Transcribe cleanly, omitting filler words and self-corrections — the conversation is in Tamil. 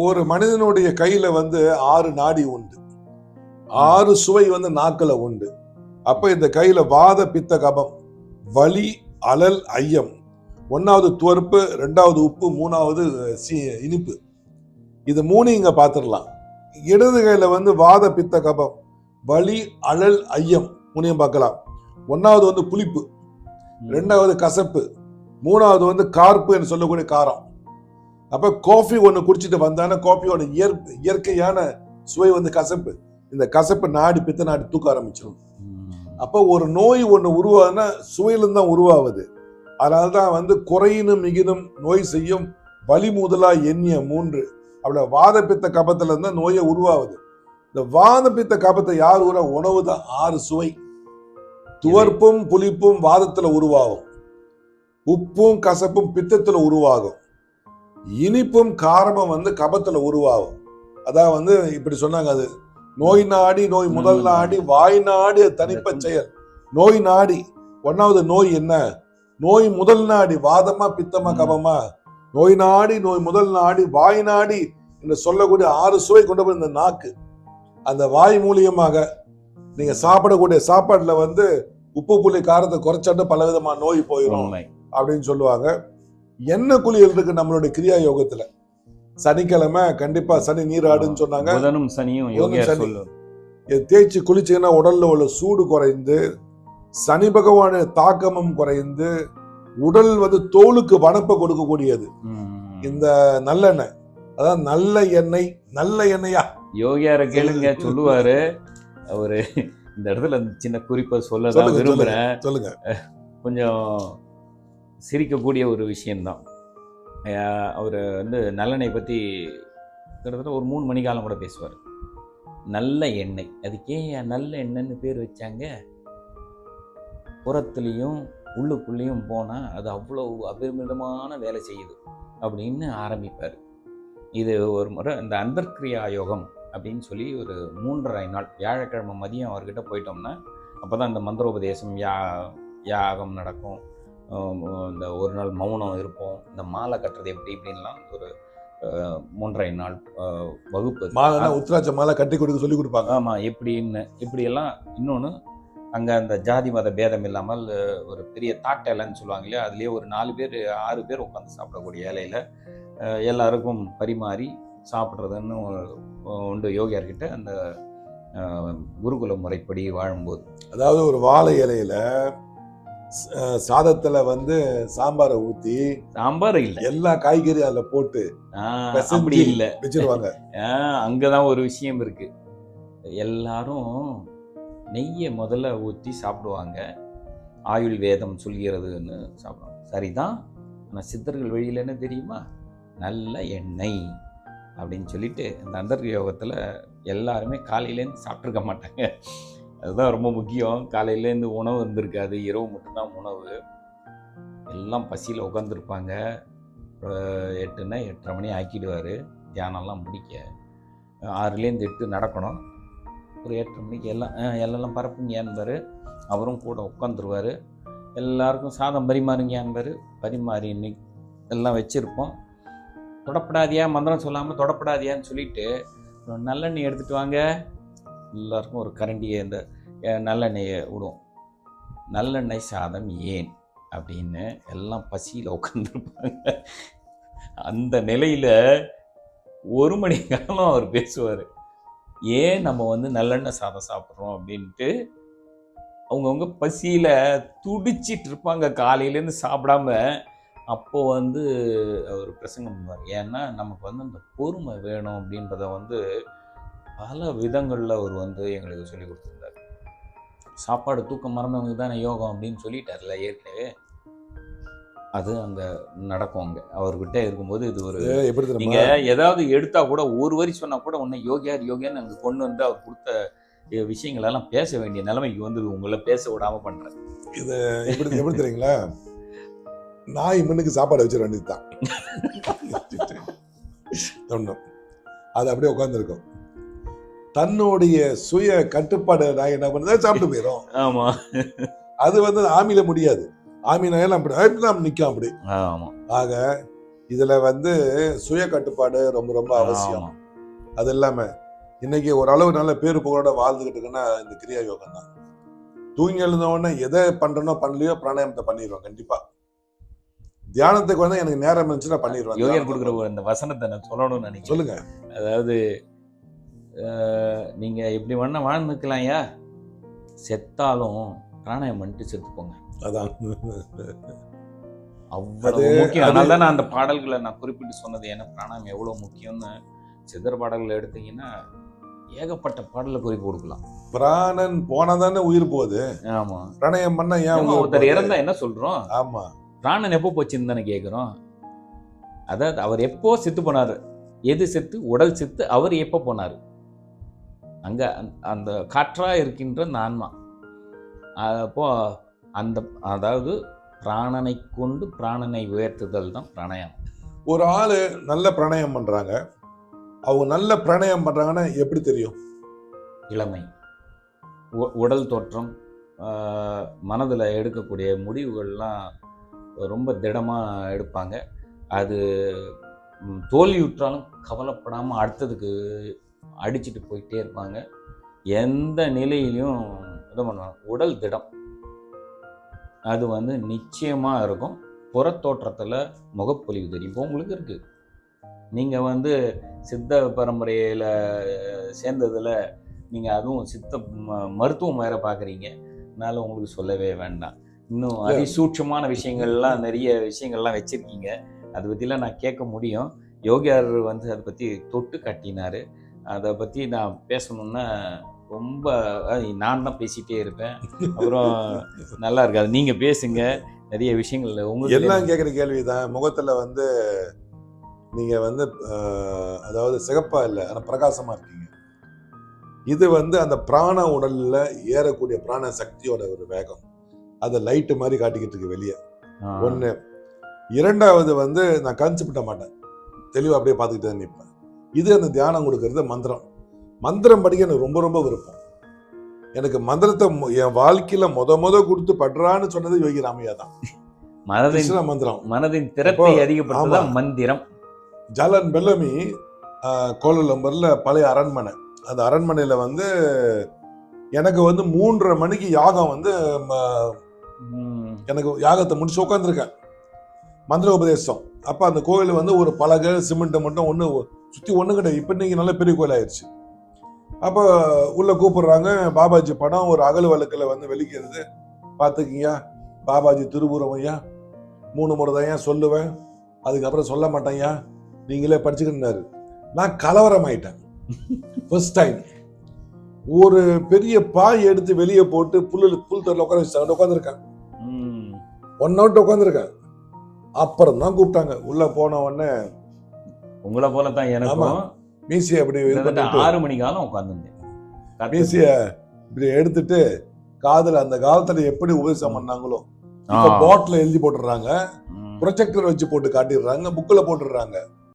ஒரு மனிதனுடைய கையில 6 நாடி உண்டு, 6 சுவை நாக்குல உண்டு. அப்ப இந்த கையில வாத பித்த கபம், வலி, அலல், ஐயம், 1வது துவர்ப்பு, 2வது உப்பு, 3வது இனிப்பு. இது 3 இங்க பாத்துடலாம். இடது கையில வாத பித்த கபம், வலி, அழல், ஐயம் 3 பார்க்கலாம். 1வது புளிப்பு, 2வது கசப்பு, 3வது கார்ப்பு என்று சொல்லக்கூடிய காரம். அப்ப காஃபி ஒண்ணு குடிச்சிட்டு வந்தான காஃபியோட இயற்கையான சுவை கசப்பு. இந்த கசப்பு நாடி பித்த நாடி தூக்க ஆரம்பிச்சிடும். அப்ப ஒரு நோய் ஒண்ணு உருவாதுன்னா சுவையிலும் தான் உருவாகுது. அதனால்தான் குறையினும் மிகினும் நோய் செய்யும் வலி முதலா எண்ணிய 3 அப்படி வாத பித்த கபத்துல இருந்தா நோயை உருவாகுது. இந்த வாத பித்த கபத்தை யார் உணவு தான் 6 சுவை. துவர்ப்பும் புளிப்பும் வாதத்துல உருவாகும், உப்பும் கசப்பும் பித்தத்துல உருவாகும், இனிப்பும் காரமும் கபத்துல உருவாகும். அதான் இப்படி சொன்னாங்க, அது நோய் நாடி, நோய் முதல் நாடி, வாய் நாடி தனிப்ப செயல். நோய் நாடி 1வது நோய் என்ன? நோய் முதல் நாடி வாதமா பித்தமா கபமா? நோய் நாடி, நோய் முதல் நாடி, வாய் நாடி என்று சொல்லக்கூடிய 6 சுவை கொண்டு போய் இந்த நாக்கு. அந்த வாய் மூலியமாக நீங்க சாப்பிடக்கூடிய சாப்பாட்டுல உப்பு புளி காரத்தை குறைச்சாட்டு பல விதமான நோய் போயிடும் அப்படின்னு சொல்லுவாங்க. எண்ணெய் குளியல் இருக்கு நம்மளுடைய கிரியா யோகத்துல. சனிக்கிழமை கண்டிப்பா சனி நீராடுன்னு சொன்னாங்க. தேய்ச்சி குளிச்சீங்கன்னா உடல்ல உள்ள சூடு குறைந்து, சனி பகவான தாக்கமும் குறைந்து, உடல் தோலுக்கு வனப்ப கொடுக்கக்கூடியது இந்த நல்லெண்ணெய். அதான் நல்ல எண்ணெய். நல்ல எண்ணெயா யோகியார கேளுங்க சொல்லுவாரு அவரு. இந்த இடத்துல சின்ன குறிப்பை சொல்ல விரும்புறேன். சொல்லுங்க. கொஞ்சம் சிரிக்கக்கூடிய ஒரு விஷயம்தான். அவர் நல்லெண்ணெய் பற்றி கிட்டத்தட்ட ஒரு 3 மணி காலம் கூட பேசுவார். நல்ல எண்ணெய், அதுக்கே நல்ல எண்ணெய்ன்னு பேர் வச்சாங்க. புறத்துலேயும் உள்ளுக்குள்ளேயும் போனால் அது அவ்வளோ அபரிமிதமான வேலை செய்யுது அப்படின்னு ஆரம்பிப்பார். இது ஒரு முறை இந்த அந்தர்கிரியா யோகம் அப்படின்னு சொல்லி ஒரு 3.5 நாள் வியாழக்கிழமை மதியம் அவர்கிட்ட போயிட்டோம்னா அப்போ தான் இந்த மந்திரோபதேசம் யாகம் நடக்கும். இந்த ஒரு நாள் மௌனம் இருப்போம். இந்த மாலை கட்டுறது எப்படி இப்படின்லாம் ஒரு 3.5 நாள் வகுப்பு. மாலை உத்திராட்ச மாலை கட்டி கொடுக்க சொல்லி கொடுப்பாங்க. ஆமாம், எப்படின்னு இப்படியெல்லாம். இன்னொன்று அங்கே அந்த ஜாதி மத பேதம் இல்லாமல் ஒரு பெரிய தாட்ட இலைன்னு சொல்லுவாங்க இல்லையா, அதுலேயே ஒரு 4 பேர் 6 பேர் உட்காந்து சாப்பிடக்கூடிய இலையில் எல்லாருக்கும் பரிமாறி சாப்பிட்றதுன்னு உண்டு யோகியார்கிட்ட அந்த குருகுல முறைப்படி வாழும்போது. அதாவது ஒரு வாழை இலையில சாதத்துல சாம்பாரை ஊத்தி, சாம்பார் இல்ல எல்லா காய்கறி அதுல போட்டு அப்படி இல்ல வச்சிருவாங்க. அங்கதான் ஒரு விஷயம் இருக்கு. எல்லாரும் நெய்யை முதல்ல ஊற்றி சாப்பிடுவாங்க. ஆயுள் வேதம் சொல்கிறதுன்னு சாப்பிடுவாங்க. சரிதான். ஆனால் சித்தர்கள் வழியில் என்ன தெரியுமா? நல்ல எண்ணெய் அப்படின்னு சொல்லிட்டு இந்த அந்தர்க யோகத்தில் எல்லாருமே காலையிலேருந்து சாப்பிட்ருக்க மாட்டாங்க. அதுதான் ரொம்ப முக்கியம். காலையிலேருந்து உணவு இருந்திருக்காது, இரவு மட்டும்தான் உணவு. எல்லாம் பசியில் உட்காந்துருப்பாங்க. 8ன்னா 8:30 மணி ஆக்கிடுவார் தியானம்லாம் முடிக்க. 6லேருந்து 8 நடக்கணும். ஒரு 8:30 மணிக்கு எல்லாம் பரப்புங்கயான்பார். அவரும் கூட உட்காந்துருவார். எல்லாருக்கும் சாதம் பரிமாறுங்கயான்பார். பரிமாறி எல்லாம் வச்சுருப்போம். தொடப்படாதியா, மந்திரம் சொல்லாமல் தொடப்படாதியான்னு சொல்லிட்டு நல்லெண்ணெய் எடுத்துகிட்டு வாங்க. எல்லாருக்கும் ஒரு கரண்டியை இந்த நல்லெண்ணெயை விடும். நல்லெண்ணெய் சாதம் ஏன் அப்படின்னு எல்லாம் பசியில் உட்காந்துருப்பாங்க. அந்த நிலையில் 1 மணி காலம் அவர் பேசுவார். ஏன் நம்ம நல்லெண்ணெய் சாதம் சாப்பிட்றோம் அப்படின்ட்டு அவங்கவுங்க பசியில் துடிச்சிட்டு இருப்பாங்க காலையிலேருந்து சாப்பிடாம. அப்போது அவர் பிரசங்கம் பண்ணுவார். ஏன்னா நமக்கு அந்த பொறுமை வேணும் அப்படின்றத பல விதங்களில் அவர் எங்களுக்கு சொல்லி கொடுத்துருந்தார். சாப்பாடு தூக்கம் மறந்தவங்க தானே யோகம் அப்படின்னு சொல்லிட்டார்ல ஏற்கனவே. அது அங்கே நடக்கும். அங்கே அவர்கிட்ட இருக்கும்போது இது ஒரு எப்படி நீங்கள் ஏதாவது எடுத்தால் கூட ஒரு வரி சொன்னால் கூட ஒன்று யோகியான்னு அங்கே கொண்டு அவர் கொடுத்த விஷயங்களெல்லாம் பேச வேண்டிய நிலைமைக்கு உங்களை பேச விடாமல் பண்ணுறேன். இது எப்படி தெரியுங்களா? நாய் மண்ணுக்கு சாப்பாடு வச்சிட வேண்டியதுதான். அது அப்படியே உட்காந்துருக்கும். தன்னுடைய சுய கட்டுப்பாடு நாய் என்ன பண்ணுறதா சாப்பிட்டு போயிடும். ஆமா, அது ஆமியில முடியாது. ஆமி நாயெல்லாம் அப்படி நிற்கும் அப்படி. ஆமா. ஆக இதுல வந்து சுய கட்டுப்பாடு ரொம்ப ரொம்ப அவசியம். ஆமா. அது இல்லாம இன்னைக்கு ஓரளவு நல்ல பேரு புகழோட வாழ்ந்துகிட்டு இருக்குன்னா இந்த கிரியா யோகம் தான். தூங்கி எழுந்த உடனே எதை பண்றனோ பண்ணலையோ பிராணாயாமத்தை பண்ணிடுவேன் கண்டிப்பா. தியானத்துக்கு வந்து எனக்கு நேரம் இருந்துச்சுன்னா பண்ணிடுவேன். யோகியர் தியானத்தை கொடுக்குற பண்ணுவேன். அந்த வசனத்தை நான் சொல்லணும்னு நினைக்கிறேன். சொல்லுங்க. அதாவது நீங்க இப்படி வேணா வாழ்ந்துக்கலாம்யா, செத்தாலும் பிராணாயம் பண்ணிட்டு செத்துப்போங்க. அதான் அவ்வளவு முக்கியம். அதனால தான் நான் அந்த பாடல்களை நான் குறிப்பிட்டு சொன்னது. ஏன்னா பிராணாயம் எவ்வளவு முக்கியம்னு சித்தர் பாடல்களை எடுத்தீங்கன்னா ஏகப்பட்ட பாடல குறிப்பு கொடுக்கலாம். பிராணன் போனதானே உயிர் போகுது. ஆமா. பிராணாயம் பண்ணா ஏன் ஏம்மா, உயிர் ஒருத்தர் போகுது? இறந்தா என்ன சொல்றோம்? ஆமா. பிராணன் எப்போ போச்சுன்னு தானே கேட்குறோம். அதாவது அவர் எப்போ செத்து போனாரு, எது செத்து, உடல் செத்து, அவர் எப்போ போனாரு, அங்க அந்த காற்றா இருக்கின்ற அந்த ஆன்மா. அப்போ அந்த அதாவது பிராணனை கொண்டு பிராணனை உயர்த்துதல் தான் பிராணாயாமம். ஒரு ஆளு நல்ல பிராணாயம் பண்றாங்க, அவங்க நல்ல பிராணாயம் பண்றாங்கன்னா எப்படி தெரியும்? இளமை, உடல் தோற்றம், மனதில் எடுக்கக்கூடிய முடிவுகள்லாம் ரொம்ப திடமாக எடுப்பாங்க. அது தோல்வியுற்றாலும் கவலைப்படாமல் அடுத்ததுக்கு அடிச்சுட்டு போயிட்டே இருப்பாங்க. எந்த நிலையிலையும் இது பண்ணுவாங்க. உடல் திடம் அது வந்து நிச்சயமாக இருக்கும். புறத்தோற்றத்தில் முகப்பொலிவு தெரியும். இப்போ உங்களுக்கு இருக்குது. நீங்கள் வந்து சித்த பரம்பரையில் சேர்ந்ததில் நீங்கள் அதுவும் சித்த மருத்துவம் வேறு பார்க்குறீங்க. அதனால் உங்களுக்கு சொல்லவே வேண்டாம். இன்னும் அதிசூட்சமான விஷயங்கள்லாம் நிறைய விஷயங்கள்லாம் வச்சுருக்கீங்க. அதை பற்றிலாம் நான் கேட்க முடியும். யோகியார் வந்து அதை பற்றி தொட்டு காட்டினார். அதை பற்றி நான் பேசணுன்னா ரொம்ப நான் தான் பேசிகிட்டே இருப்பேன். அப்புறம் நல்லா இருக்காது. நீங்கள் பேசுங்க. நிறைய விஷயங்கள் உங்களுக்கு எல்லாம் கேட்குற கேள்வி தான். முகத்தில் வந்து நீங்கள் வந்து அதாவது சிகப்பா இல்லை, ஆனால் பிரகாசமாக இருக்கீங்க. இது வந்து அந்த பிராண உடலில் ஏறக்கூடிய பிராண சக்தியோட ஒரு வேகம். அதை லைட்டு மாதிரி காட்டிக்கிட்டு இருக்கு வெளியே. ஒன்று. இரண்டாவது வந்து நான் கன்செப்ட மாட்டேன், தெளிவாக அப்படியே பார்த்துக்கிட்டு தான் நிற்பேன். இது அந்த தியானம் கொடுக்கறது மந்திரம். மந்திரம் படிக்க எனக்கு ரொம்ப ரொம்ப விருப்பம். எனக்கு மந்திரத்தை என் வாழ்க்கையில முத கொடுத்து படுறான்னு சொன்னது யோகி ராமையா தான். மந்திரம் மனதின் திறத்தை அதிகப்படுத்துதான் மந்திரம். ஜாலன் பெல்லமி கோலாலம்பர்ல பழைய அரண்மனை. அந்த அரண்மனையில வந்து எனக்கு வந்து 3:30 மணிக்கு யாகம் வந்து எனக்கு யாகத்தை முடிச்சு உட்காந்துருக்கேன், மந்திர உபதேசம். அப்ப அந்த கோயில் வந்து ஒரு பலகை சிமெண்ட் மட்டும் ஒண்ணு சுத்தி ஒண்ணு கிடையாது. இப்ப இன்னைக்கு நல்ல பெரிய கோயில் ஆயிடுச்சு. அப்ப உள்ள கூப்பிடுறாங்க. பாபாஜி படம் ஒரு அகல் வழக்குல வந்து வெளிக்கிறது. பாத்துக்கீங்க, பாபாஜி திருபுரம் ஐயா 3 முறை தான் ஏன் சொல்லுவேன், அதுக்கப்புறம் சொல்ல மாட்டேன், நீங்களே படிச்சுக்கிட்டாரு. நான் கலவரம் ஆயிட்டேன். ஃபர்ஸ்ட் டைம் ஒரு பெரிய பாய் எடுத்து வெளியே போட்டு புல் தரல உட்காந்துருக்கேன். 1 hour உட்காந்துருக்கேன். அப்புறம் தான் கூப்பிட்டாங்க. உள்ள போன உடனே உங்களை போல தான் எனக்கும் மீசியை அப்படி 6 மணி காலம் உட்காந்துருந்தேன். மீசிய இப்படி எடுத்துட்டு காதுல அந்த காலத்துல எப்படி உபதேசம் பண்ணாங்களோ பாட்டில எழுதி போட்டுறாங்க, ப்ரொஜெக்டர் வச்சு போட்டு காட்டிடுறாங்க, புக்கில் போட்டுடுறாங்க.